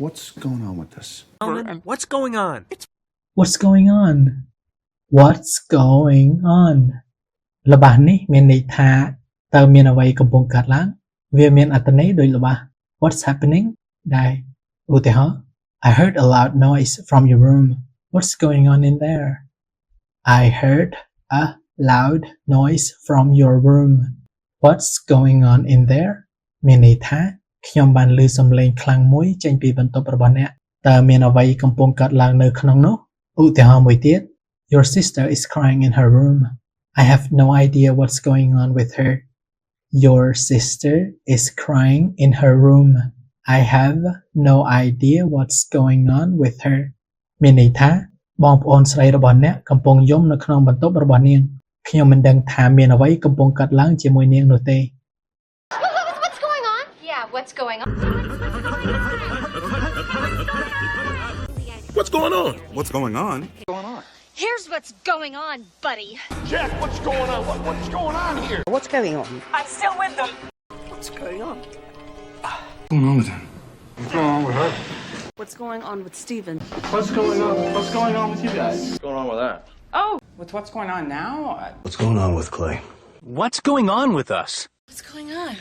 What's going on with this? What's going on? What's going on What's going on ល្បះនេះមានន័យថាតើមានអ្វីកំពុងកើតឡើងវាមានអត្ថន័យដូចល្បះ What's happening ដែរឧទាហរណ៍ I heard a loud noise from your room What's going on in there I heard a loud noise from your room What's going on in there មានន័យថាខ្ញុំបានឮសំឡេងខ្លាំងមួយចេញពីបន្ទប់របស់អ្នកតើមានអ្វីកំពុងកើតឡើងនៅក្នុងនោះឧទាហរណ៍មួយទៀត Your sister is crying in her room I have no idea what's going on with her Your sister is crying in her room I have no idea what's going on with her មានន័យថាបងប្អូនស្រីរបស់អ្នកកំពុងយំនៅក្នុងបន្ទប់របស់នាងខ្ញុំមិនដឹងថាមានអ្វីកំពុងកើតឡើងជាមួយនាងនោះទេ What's going on? Yeah, what's going on? What's going on? What's going on? Here's what's going on, buddy. Jack, what's going on? What's going on here? What's going on? I'm still with them. What's going on? What's going on with him? What's going on with her? What's going on with Steven? What's going on? What's going on with you guys? What's going on with that? Oh, With what's going on now? What's going on with Clay? What's going on with us? what's going on?